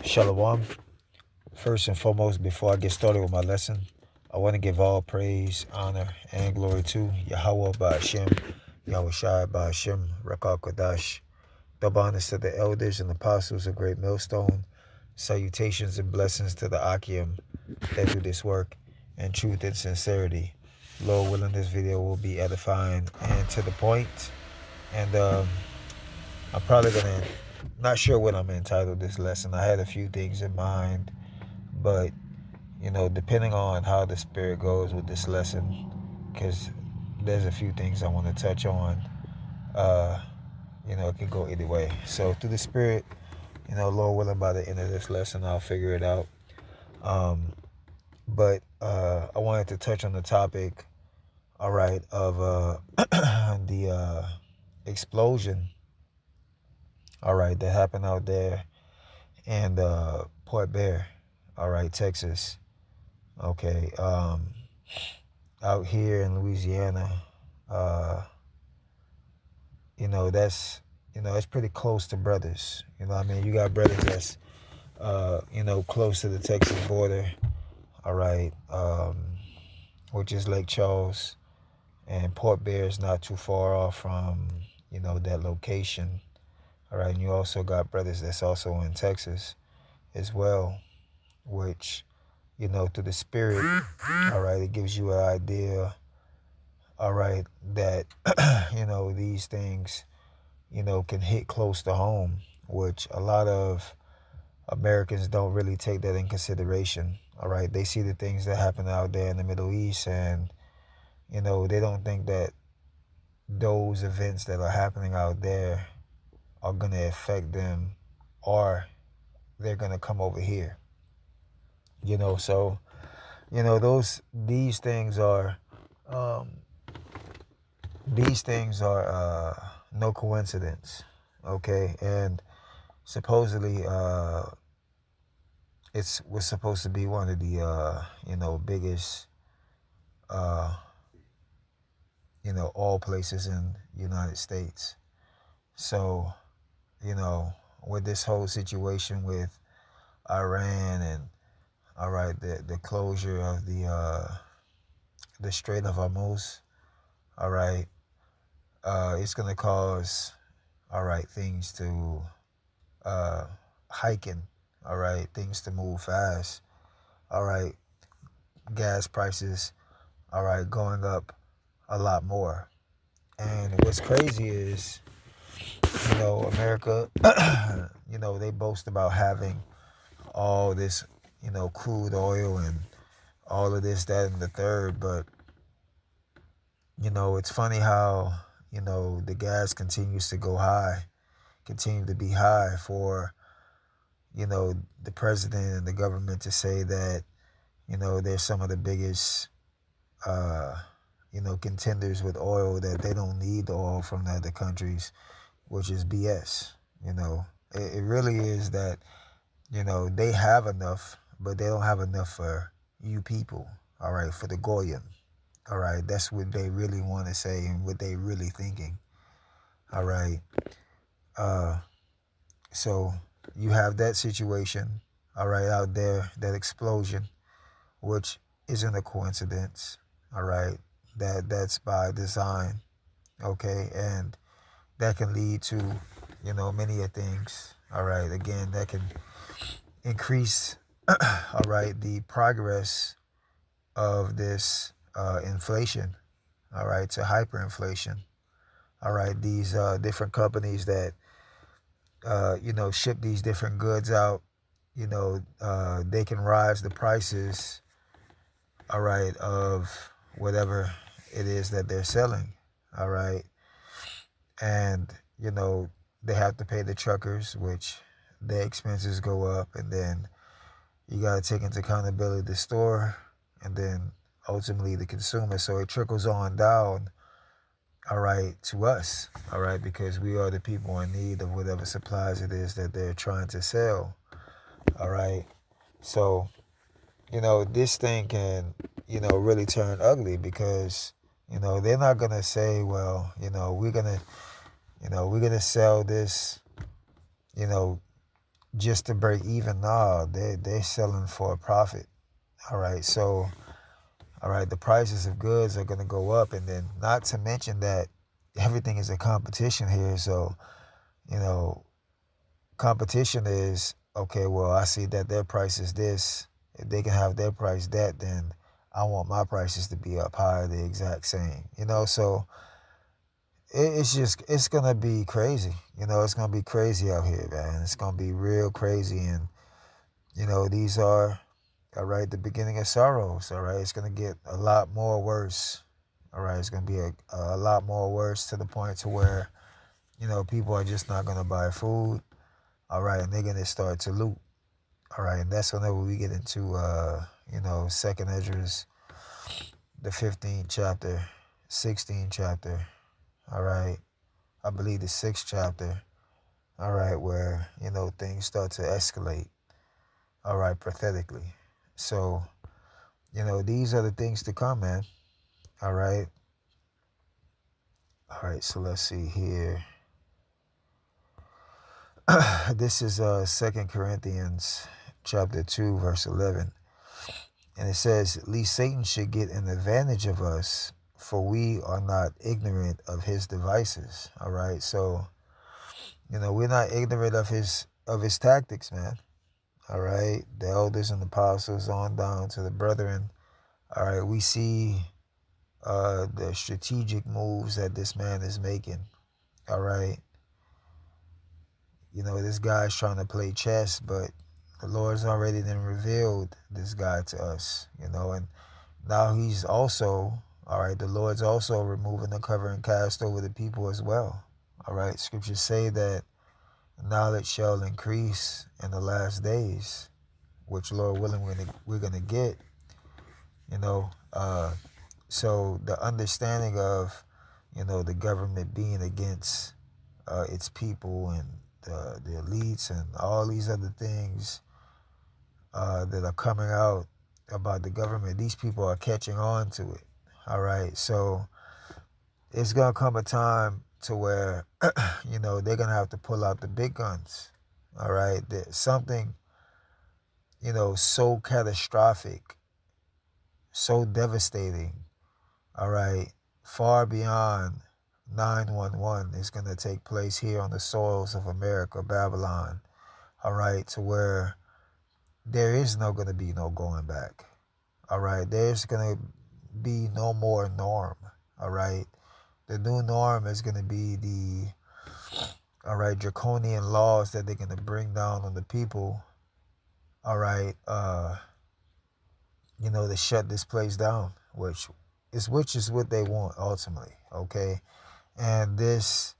Shalom. First and foremost, before I get started with my lesson, I want to give all praise, honor, and glory to Yahweh Ba'ashem, Yahweh Shai Ba'ashem, Rakal Kodash. Double honors to the elders and apostles of Great Millstone. Salutations and blessings to the Akim that do this work in truth and sincerity. Lord willing, this video will be edifying and to the point. And I'm probably going to, not sure what I'm entitled this lesson. I had a few things in mind, but depending on how the spirit goes with this lesson, because there's a few things I want to touch on, it can go either way. So through the spirit, Lord willing, by the end of this lesson, I'll figure it out. But I wanted to touch on the topic, all right, of the explosion, all right, that happened out there in Port Bear, all right, Texas. Okay, out here in Louisiana, that's, it's pretty close to brothers. You got brothers that's, close to the Texas border, all right, which is Lake Charles, and Port Bear is not too far off from, that location, all right, and you also got brothers that's also in Texas as well, which, through the spirit, all right, it gives you an idea, all right, that, these things, can hit close to home, which a lot of Americans don't really take that in consideration, all right? They see the things that happen out there in the Middle East, and, they don't think that those events that are happening out there are going to affect them, or they're going to come over here, so, these things are, no coincidence, okay? And supposedly, it was supposed to be one of the, biggest, oil places in the United States. So, with this whole situation with Iran and, all right, the closure of the Strait of Hormuz, all right, it's going to cause, all right, things to hiking, all right, things to move fast, all right, gas prices, all right, going up a lot more. And what's crazy is, America, they boast about having all this, crude oil and all of this, that, and the third, but, it's funny how, the gas continues to go high, continue to be high for, the president and the government to say that, they're some of the biggest, contenders with oil, that they don't need the oil from the other countries, which is BS. It really is that, they have enough, but they don't have enough for you people, all right, for the Goyim, all right. That's what they really want to say and what they really thinking, all right. So you have that situation, all right, out there, that explosion, which isn't a coincidence, all right. That's by design, okay, and that can lead to, many of things, all right. Again, that can increase, all right, the progress of this inflation, all right, to hyperinflation, all right. These different companies that, ship these different goods out, they can rise the prices, all right, of whatever it is that they're selling, all right. And, they have to pay the truckers, which their expenses go up, and then you got to take into accountability the store, and then ultimately the consumer. So it trickles on down, all right, to us, all right, because we are the people in need of whatever supplies it is that they're trying to sell, all right. So, this thing can, really turn ugly, because, they're not going to say, well, we're going to sell this, just to break even. No, they're selling for a profit. All right, so all right, the prices of goods are gonna go up, and then not to mention that everything is a competition here. So you know, competition is okay. Well, I see that their price is this. If they can have their price that, then I want my prices to be up higher, the exact same. So it's gonna be crazy. It's gonna be crazy out here, man. It's gonna be real crazy, and these are all right the beginning of sorrows. All right, it's gonna get a lot more worse. All right, it's gonna be a lot more worse to the point to where people are just not gonna buy food. All right, and they're gonna start to loot. All right, and that's whenever we get into Second Esdras, the 15th chapter, 16th chapter. All right, I believe the 6th chapter. All right, where things start to escalate. All right, pathetically. So these are the things to come, man. All right. All right. So let's see here. This is 2 Corinthians chapter 2, verse 11. And it says, "Lest Satan should get an advantage of us, for we are not ignorant of his devices." All right. So, we're not ignorant of his tactics, man. All right. The elders and the apostles on down to the brethren. All right. We see the strategic moves that this man is making. All right. This guy's trying to play chess, but the Lord's already then revealed this guy to us, and now he's also, all right, the Lord's also removing the covering cast over the people as well. All right. Scriptures say that knowledge shall increase in the last days, which, Lord willing, we're going to get, so the understanding of, the government being against its people and the elites and all these other things that are coming out about the government, these people are catching on to it. All right. So it's going to come a time to where, they're going to have to pull out the big guns. All right. There's something, so catastrophic, so devastating. All right. Far beyond 911 is going to take place here on the soils of America, Babylon. All right. To where there is going to be no going back. All right. There's going to be no more norm. All right. The new norm is going to be all right, draconian laws that they're going to bring down on the people. All right. To shut this place down, which is what they want ultimately. Okay. And this,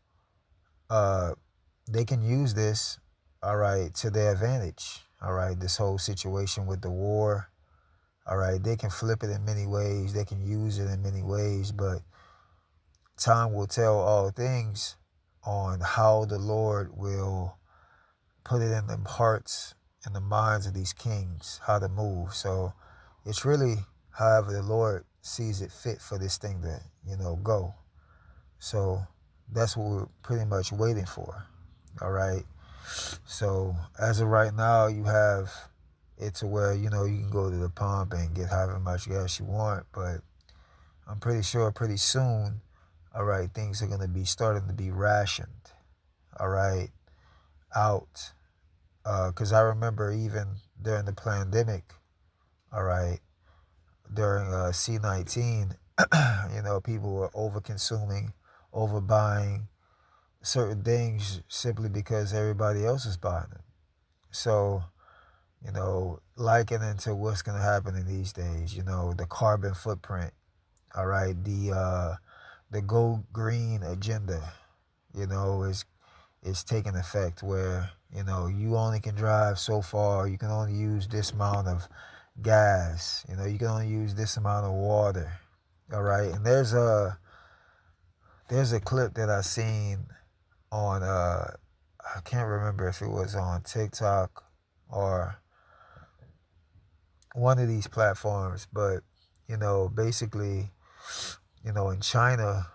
they can use this, all right, to their advantage. All right. This whole situation with the war. All right. They can flip it in many ways. They can use it in many ways, but time will tell all things on how the Lord will put it in the hearts and the minds of these kings, how to move. So it's really however the Lord sees it fit for this thing to, go. So that's what we're pretty much waiting for. All right. So as of right now, you have it to where, you can go to the pump and get however much gas you want. But I'm pretty sure pretty soon, all right, things are going to be starting to be rationed. All right. Out. Because I remember even during the pandemic, all right, during C-19, people were over-consuming, overbuying certain things simply because everybody else is buying them. So, likening to what's going to happen in these days, the carbon footprint, all right, the go green agenda, is taking effect where, you only can drive so far, you can only use this amount of gas, you can only use this amount of water. All right. And there's a clip that I seen on I can't remember if it was on TikTok or one of these platforms, but basically, in China,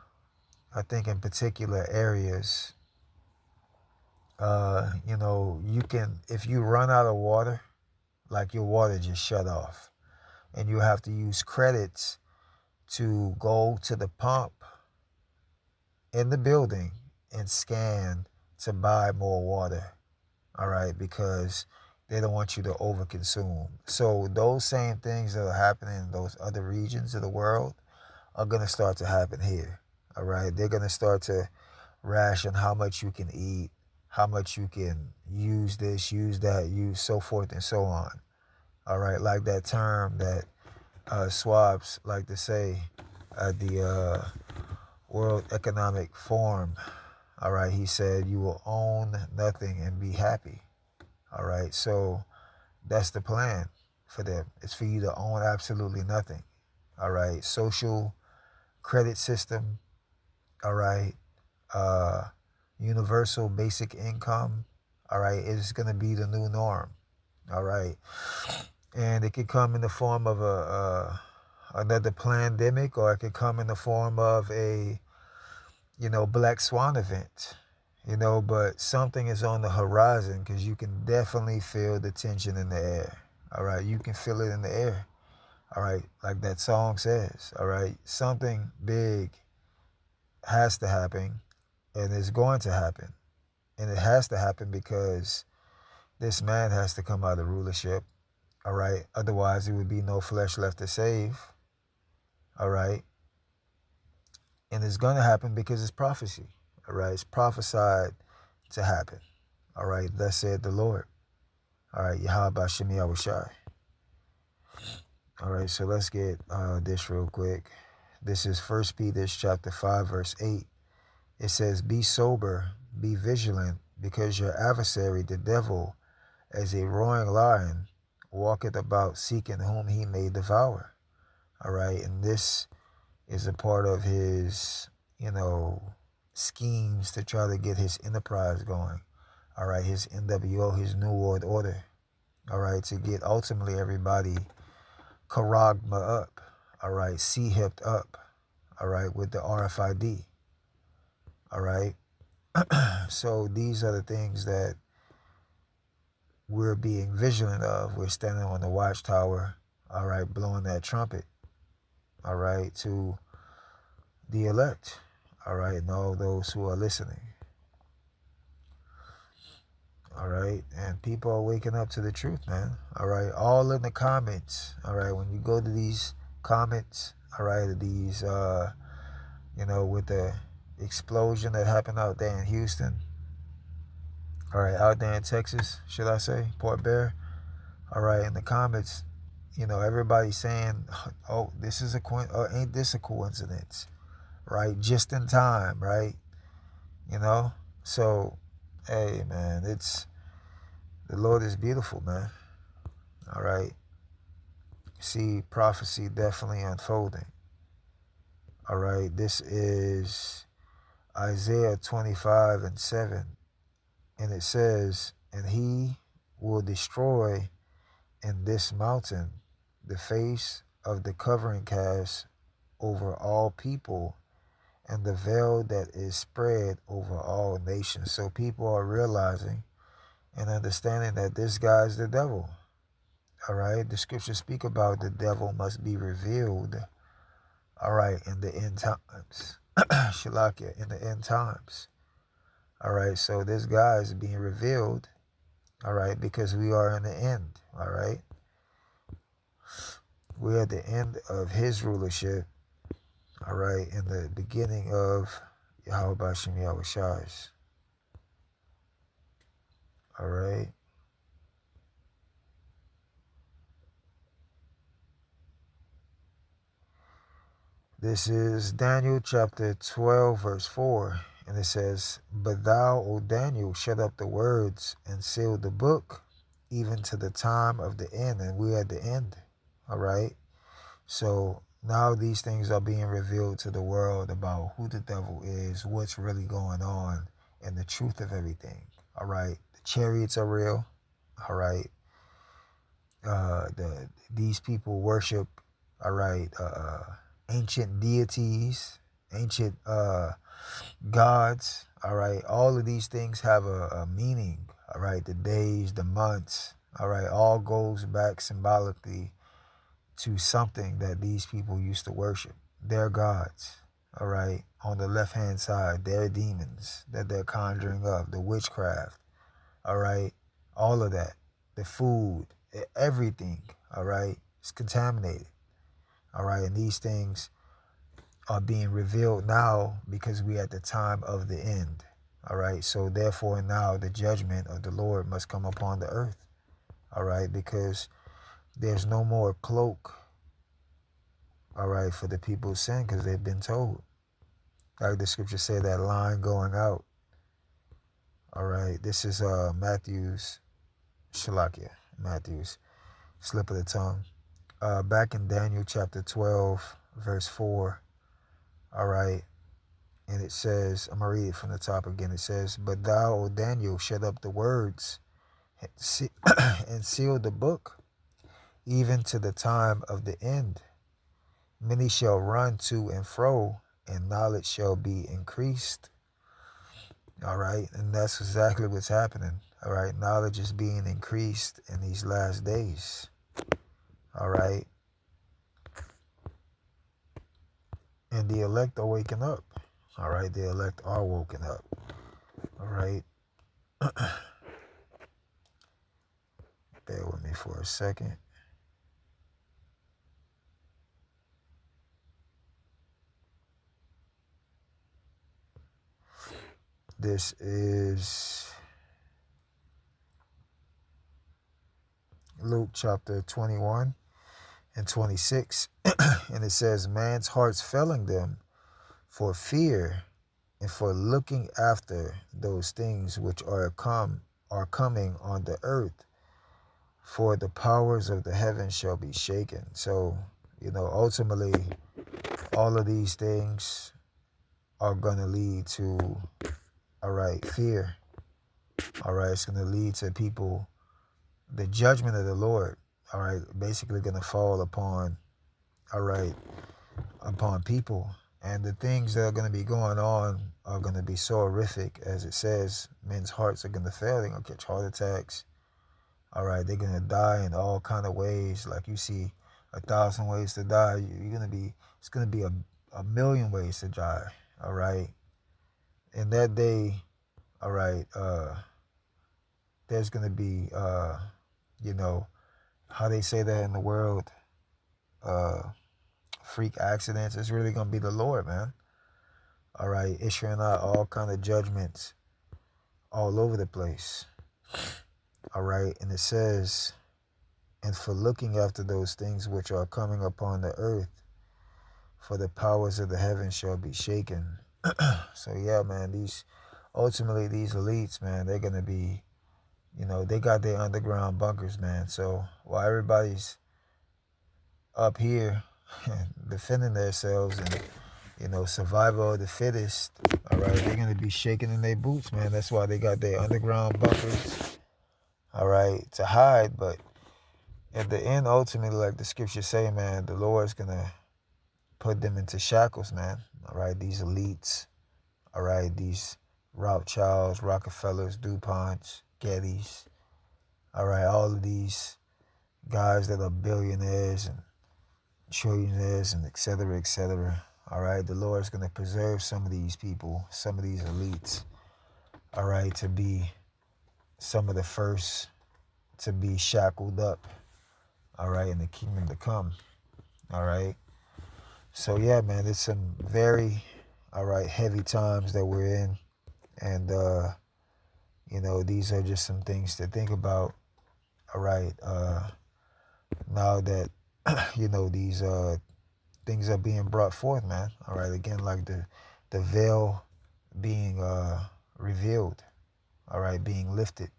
I think in particular areas, You know, you can, if you run out of water, like your water just shut off, and you have to use credits to go to the pump in the building and scan to buy more water. All right, because they don't want you to overconsume. So those same things that are happening in those other regions of the world are going to start to happen here. All right, they're going to start to ration how much you can eat, how much you can use this, use that, use so forth and so on. All right, like that term that Swabs like to say at the World Economic Forum. All right, he said, you will own nothing and be happy. All right, so that's the plan for them. It's for you to own absolutely nothing. All right, social credit system. All right, uh, universal basic income. All right, is going to be the new norm. All right, and it could come in the form of another pandemic, or it could come in the form of a, you know, black swan event. You know, but something is on the horizon because you can definitely feel the tension in the air. All right, you can feel it in the air. All right, like that song says. All right, something big has to happen, and it's going to happen, and it has to happen because this man has to come out of rulership. All right, otherwise there would be no flesh left to save. All right, and it's going to happen because it's prophecy. All right, it's prophesied to happen. All right, thus said the Lord. All right, Yahweh Shemi Awashai. All right, so let's get this real quick. This is 1 Peter chapter 5, verse 8. It says, be sober, be vigilant, because your adversary, the devil, as a roaring lion, walketh about seeking whom he may devour. All right, and this is a part of his, you know, schemes to try to get his enterprise going. All right, his NWO, his New World Order. All right, to get ultimately everybody charagma up. All right, C-hipped up. All right, with the RFID. All right. So these are the things that we're being vigilant of. We're standing on the watchtower, all right, blowing that trumpet, all right, to the elect, all right, and all those who are listening, all right, and people are waking up to the truth, man, all right, all in the comments, all right, when you go to these comments, all right, these, you know, with the explosion that happened out there in Houston, all right, out there in Texas, should I say, Port Bear, all right, in the comments, you know, everybody's saying, oh, this is or ain't this a coincidence, right? Just in time, right? You know? So, hey, man, the Lord is beautiful, man. All right? See prophecy definitely unfolding. All right? This is Isaiah 25 and 7. And it says, and he will destroy in this mountain the face of the covering cast over all people, and the veil that is spread over all nations. So people are realizing and understanding that this guy is the devil. All right. The scriptures speak about the devil must be revealed. All right. In the end times. Shalakia, in the end times. All right. So this guy is being revealed. All right. Because we are in the end. All right. We're at the end of his rulership. All right. In the beginning of Yahweh Bashem Yahweh Shai's. All right. This is Daniel chapter 12, verse 4. And it says, but thou, O Daniel, shut up the words and seal the book, even to the time of the end. And we're at the end. All right. So now these things are being revealed to the world about who the devil is, what's really going on, and the truth of everything. All right. The chariots are real. All right. These people worship, all right, ancient deities, ancient gods. All right, all of these things have a meaning. All right, the days, the months. All right, all goes back symbolically to something that these people used to worship. Their gods. All right, on the left hand side, their demons that they're conjuring up, the witchcraft. All right, all of that, the food, everything. All right, it's contaminated. All right, and these things are being revealed now because we at the time of the end. All right, so therefore now the judgment of the Lord must come upon the earth. All right, because there's no more cloak. All right, for the people's sin, because they've been told. Like the scripture said, that line going out. All right, this is Matthew's Shalakia, Matthew's slip of the tongue. Back in Daniel chapter 12, verse 4. All right. And it says, I'm going to read it from the top again. It says, but thou, O Daniel, shut up the words and seal the book, even to the time of the end. Many shall run to and fro, and knowledge shall be increased. All right. And that's exactly what's happening. All right. Knowledge is being increased in these last days. All right. And the elect are waking up. All right, the elect are woken up. All right. Bear with me for a second. This is Luke chapter 21 and 26. And it says, man's heart's failing them for fear and for looking after those things which are coming on the earth, for the powers of the heavens shall be shaken. So, ultimately, all of these things are going to lead to, all right, fear. All right, it's going to lead to people, the judgment of the Lord, all right, basically going to fall upon, all right, upon people. And the things that are going to be going on are going to be so horrific, as it says, men's hearts are going to fail. They're going to catch heart attacks. All right, they're going to die in all kind of ways. Like you see 1,000 ways to die. It's going to be a million ways to die. All right. And that day, all right, there's going to be, how they say that in the world, freak accidents. It's really going to be the Lord, man. All right, issuing out all kind of judgments all over the place. All right, and it says, and for looking after those things which are coming upon the earth, for the powers of the heavens shall be shaken. So yeah, man, ultimately these elites, man, they're going to be, they got their underground bunkers, man. So while everybody's up here defending themselves and, survival of the fittest, all right, they're going to be shaking in their boots, man. That's why they got their underground bunkers, all right, to hide. But at the end, ultimately, like the scriptures say, man, the Lord's going to put them into shackles, man. All right, these elites, all right, these Rothschilds, Rockefellers, DuPonts, Gettys, all right, all of these guys that are billionaires and trillionaires and et cetera, et cetera. All right, the Lord's going to preserve some of these people, some of these elites, all right, to be some of the first to be shackled up, all right, in the kingdom to come, all right. So, yeah, man, it's some very, all right, heavy times that we're in. And, these are just some things to think about, all right, now that, these things are being brought forth, man. All right, again, like the veil being revealed, all right, being lifted,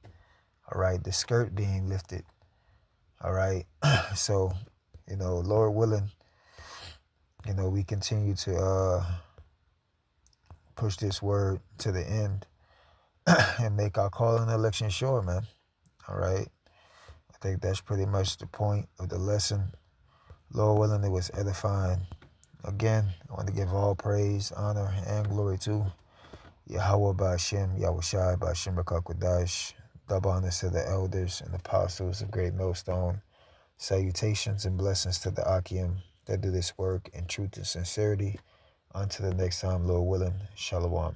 all right, the skirt being lifted, all right. So, Lord willing, we continue to push this word to the end and make our call and election sure, man. All right. I think that's pretty much the point of the lesson. Lord willing, it was edifying. Again, I want to give all praise, honor, and glory to Yahweh Ba'Shem, Yahushai Ba'Shem Rakakwadash. Double honors to the elders and apostles of Great Millstone. Salutations and blessings to the Akim that do this work in truth and sincerity. Until the next time, Lord willing, Shalom.